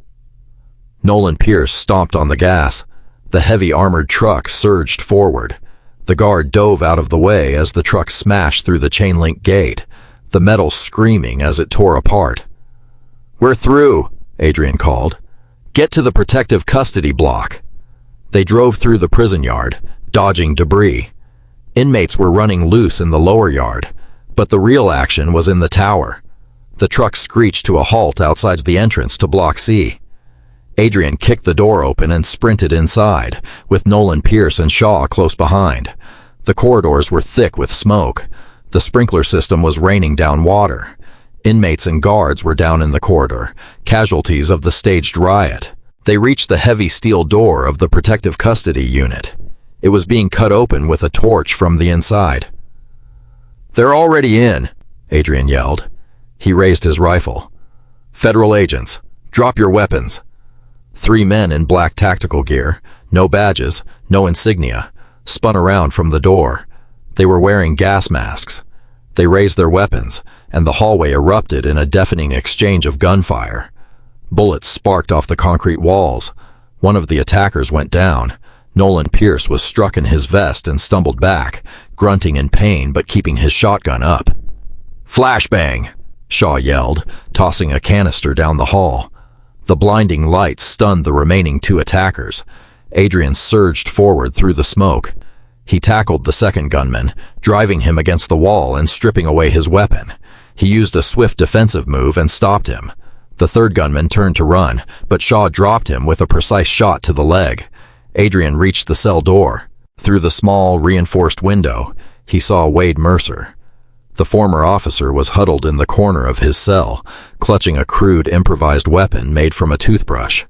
Nolan Pierce stomped on the gas. The heavy armored truck surged forward. The guard dove out of the way as the truck smashed through the chain-link gate, the metal screaming as it tore apart. We're through, Adrian called. Get to the protective custody block. They drove through the prison yard, dodging debris. Inmates were running loose in the lower yard, but the real action was in the tower. The truck screeched to a halt outside the entrance to Block C. Adrian kicked the door open and sprinted inside, with Nolan Pierce and Shaw close behind. The corridors were thick with smoke. The sprinkler system was raining down water. Inmates and guards were down in the corridor, casualties of the staged riot. They reached the heavy steel door of the protective custody unit. It was being cut open with a torch from the inside. They're already in, Adrian yelled. He raised his rifle. Federal agents, drop your weapons. 3 men in black tactical gear, no badges, no insignia, spun around from the door. They were wearing gas masks. They raised their weapons, and the hallway erupted in a deafening exchange of gunfire. Bullets sparked off the concrete walls. One of the attackers went down. Nolan Pierce was struck in his vest and stumbled back, grunting in pain but keeping his shotgun up. Flashbang! Shaw yelled, tossing a canister down the hall. The blinding light stunned the remaining 2 attackers. Adrian surged forward through the smoke. He tackled the second gunman, driving him against the wall and stripping away his weapon. He used a swift defensive move and stopped him. The third gunman turned to run, but Shaw dropped him with a precise shot to the leg. Adrian reached the cell door. Through the small, reinforced window, he saw Wade Mercer. The former officer was huddled in the corner of his cell, clutching a crude improvised weapon made from a toothbrush.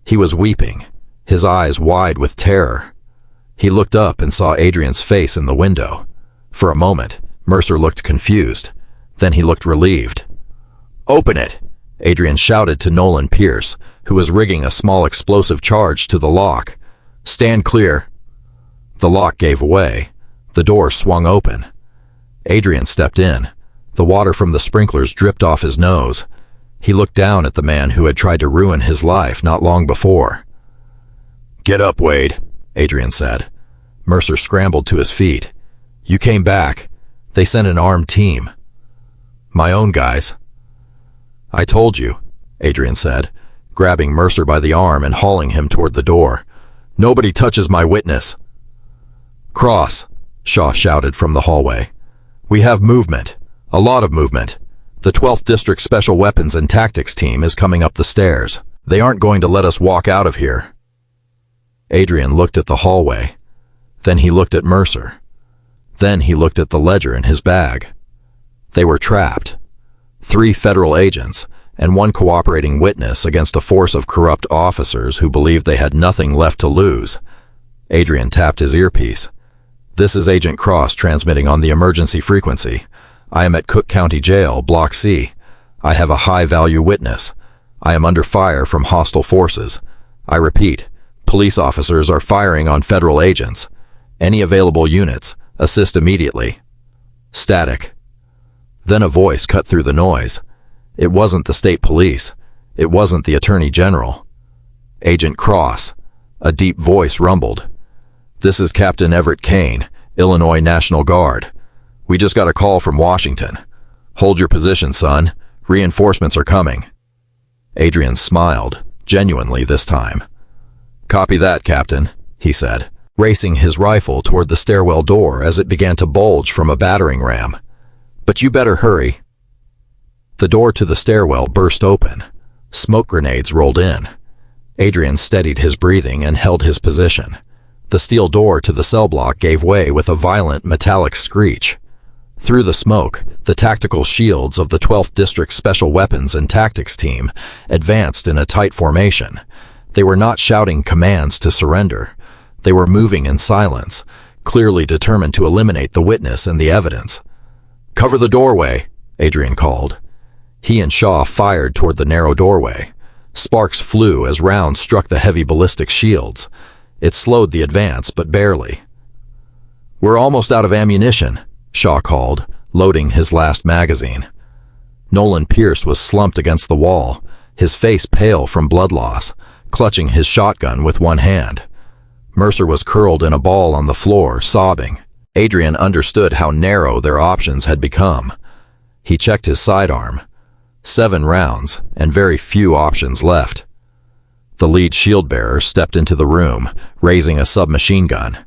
He was weeping, his eyes wide with terror. He looked up and saw Adrian's face in the window. For a moment, Mercer looked confused. Then he looked relieved. "Open it!" Adrian shouted to Nolan Pierce, who was rigging a small explosive charge to the lock. "Stand clear." The lock gave way. The door swung open. Adrian stepped in. The water from the sprinklers dripped off his nose. He looked down at the man who had tried to ruin his life not long before. "Get up, Wade," Adrian said. Mercer scrambled to his feet. "You came back. They sent an armed team." "My own guys." "I told you," Adrian said, grabbing Mercer by the arm and hauling him toward the door. "Nobody touches my witness." "Cross," Shaw shouted from the hallway. "We have movement. A lot of movement. The 12th District Special Weapons and Tactics team is coming up the stairs. They aren't going to let us walk out of here." Adrian looked at the hallway. Then he looked at Mercer. Then he looked at the ledger in his bag. They were trapped. 3 federal agents and 1 cooperating witness against a force of corrupt officers who believed they had nothing left to lose. Adrian tapped his earpiece. "This is Agent Cross transmitting on the emergency frequency. I am at Cook County Jail, Block C. I have a high-value witness. I am under fire from hostile forces. I repeat, police officers are firing on federal agents. Any available units, assist immediately." Static. Then a voice cut through the noise. It wasn't the state police. It wasn't the Attorney General. "Agent Cross," a deep voice rumbled. "This is Captain Everett Kane, Illinois National Guard. We just got a call from Washington. Hold your position, son. Reinforcements are coming." Adrian smiled, genuinely this time. "Copy that, Captain," he said, racing his rifle toward the stairwell door as it began to bulge from a battering ram. "But you better hurry." The door to the stairwell burst open. Smoke grenades rolled in. Adrian steadied his breathing and held his position. The steel door to the cell block gave way with a violent metallic screech. Through the smoke, the tactical shields of the 12th District Special Weapons and Tactics team advanced in a tight formation. They were not shouting commands to surrender. They were moving in silence, clearly determined to eliminate the witness and the evidence. "Cover the doorway," Adrian called. He and Shaw fired toward the narrow doorway. Sparks flew as rounds struck the heavy ballistic shields. It slowed the advance, but barely. "We're almost out of ammunition," Shaw called, loading his last magazine. Nolan Pierce was slumped against the wall, his face pale from blood loss, clutching his shotgun with one hand. Mercer was curled in a ball on the floor, sobbing. Adrian understood how narrow their options had become. He checked his sidearm. 7 rounds, and very few options left. The lead shield bearer stepped into the room, raising a submachine gun.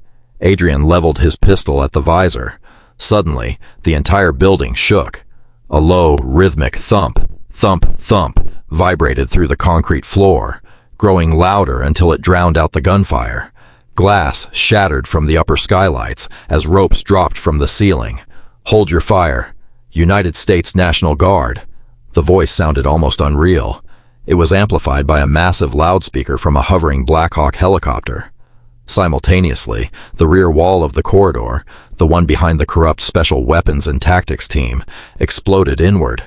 Adrian leveled his pistol at the visor. Suddenly, the entire building shook. A low, rhythmic thump, thump, thump vibrated through the concrete floor, growing louder until it drowned out the gunfire. Glass shattered from the upper skylights as ropes dropped from the ceiling. "Hold your fire. United States National Guard." The voice sounded almost unreal. It was amplified by a massive loudspeaker from a hovering Black Hawk helicopter. Simultaneously, the rear wall of the corridor, the one behind the corrupt Special Weapons and Tactics team, exploded inward.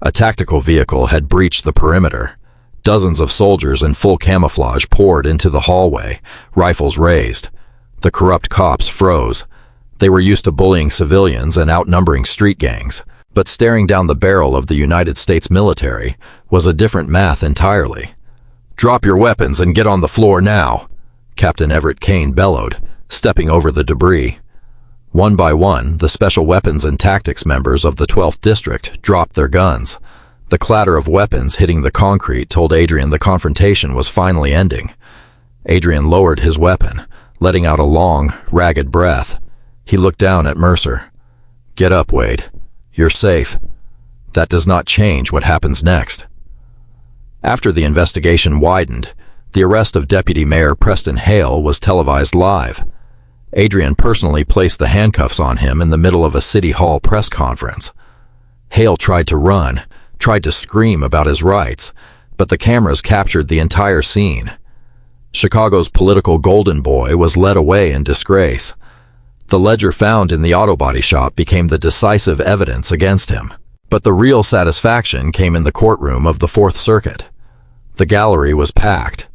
A tactical vehicle had breached the perimeter. Dozens of soldiers in full camouflage poured into the hallway, rifles raised. The corrupt cops froze. They were used to bullying civilians and outnumbering street gangs, but staring down the barrel of the United States military was a different math entirely. "Drop your weapons and get on the floor now," Captain Everett Kane bellowed, stepping over the debris. One by one, the Special Weapons and Tactics members of the 12th District dropped their guns. The clatter of weapons hitting the concrete told Adrian the confrontation was finally ending. Adrian lowered his weapon, letting out a long, ragged breath. He looked down at Mercer. "Get up, Wade. You're safe. That does not change what happens next." After the investigation widened, the arrest of Deputy Mayor Preston Hale was televised live. Adrian personally placed the handcuffs on him in the middle of a City Hall press conference. Hale tried to run, tried to scream about his rights, but the cameras captured the entire scene. Chicago's political golden boy was led away in disgrace. The ledger found in the auto body shop became the decisive evidence against him. But the real satisfaction came in the courtroom of the Fourth Circuit. The gallery was packed.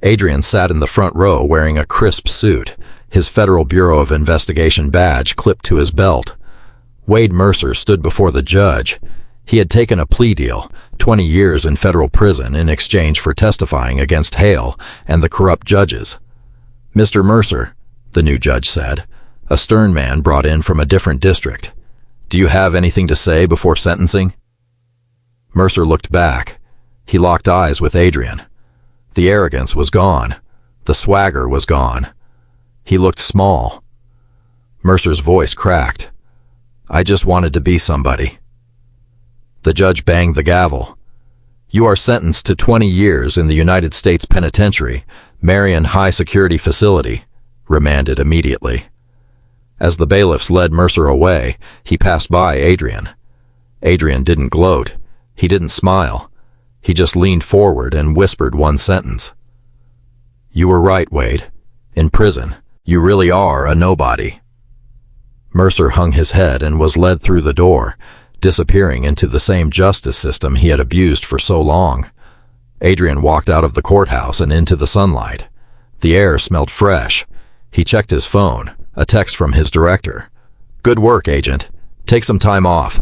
Adrian sat in the front row wearing a crisp suit, his Federal Bureau of Investigation badge clipped to his belt. Wade Mercer stood before the judge. He had taken a plea deal, 20 years in federal prison in exchange for testifying against Hale and the corrupt judges. "Mr. Mercer," the new judge said, a stern man brought in from a different district, "do you have anything to say before sentencing?" Mercer looked back. He locked eyes with Adrian. The arrogance was gone. The swagger was gone. He looked small. Mercer's voice cracked. "I just wanted to be somebody." The judge banged the gavel. "You are sentenced to 20 years in the United States Penitentiary, Marion High Security Facility," remanded immediately. As the bailiffs led Mercer away, he passed by Adrian. Adrian didn't gloat. He didn't smile. He just leaned forward and whispered one sentence. "You were right, Wade. In prison, you really are a nobody." Mercer hung his head and was led through the door, disappearing into the same justice system he had abused for so long. Adrian walked out of the courthouse and into the sunlight. The air smelled fresh. He checked his phone, a text from his director. "Good work, Agent. Take some time off."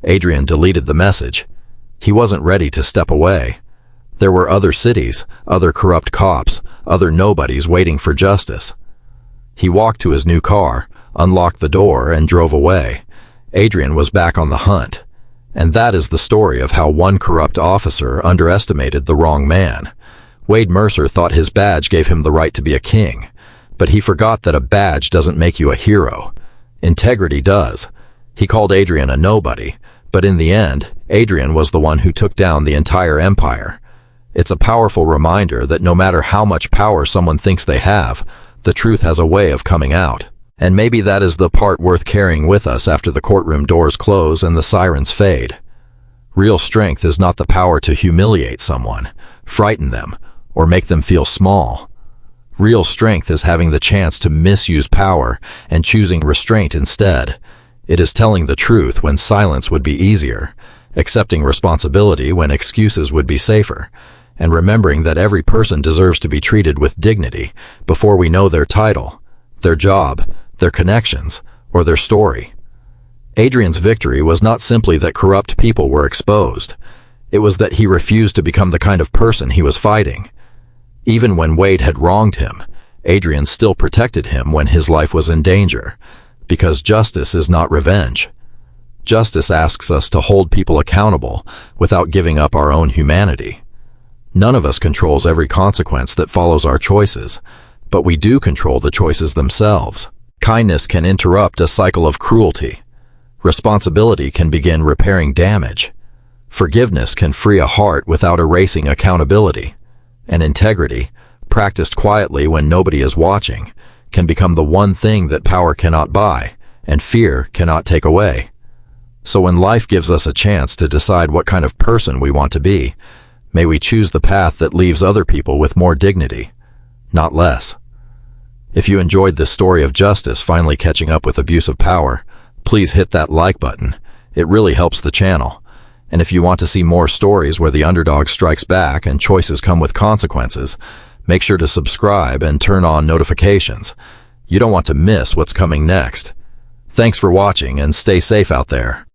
Adrian deleted the message. He wasn't ready to step away. There were other cities, other corrupt cops, other nobodies waiting for justice. He walked to his new car, unlocked the door, and drove away. Adrian was back on the hunt. And that is the story of how one corrupt officer underestimated the wrong man. Wade Mercer thought his badge gave him the right to be a king, but he forgot that a badge doesn't make you a hero. Integrity does. He called Adrian a nobody, but in the end, Adrian was the one who took down the entire empire. It's a powerful reminder that no matter how much power someone thinks they have, the truth has a way of coming out. And maybe that is the part worth carrying with us after the courtroom doors close and the sirens fade. Real strength is not the power to humiliate someone, frighten them, or make them feel small. Real strength is having the chance to misuse power and choosing restraint instead. It is telling the truth when silence would be easier, accepting responsibility when excuses would be safer, and remembering that every person deserves to be treated with dignity before we know their title, their job, their connections, or their story. Adrian's victory was not simply that corrupt people were exposed. It was that he refused to become the kind of person he was fighting. Even when Wade had wronged him, Adrian still protected him when his life was in danger, because justice is not revenge. Justice asks us to hold people accountable without giving up our own humanity. None of us controls every consequence that follows our choices, but we do control the choices themselves. Kindness can interrupt a cycle of cruelty. Responsibility can begin repairing damage. Forgiveness can free a heart without erasing accountability. And integrity, practiced quietly when nobody is watching, can become the one thing that power cannot buy and fear cannot take away. So when life gives us a chance to decide what kind of person we want to be, may we choose the path that leaves other people with more dignity, not less. If you enjoyed this story of justice finally catching up with abuse of power, please hit that like button. It really helps the channel. And if you want to see more stories where the underdog strikes back and choices come with consequences, make sure to subscribe and turn on notifications. You don't want to miss what's coming next. Thanks for watching and stay safe out there.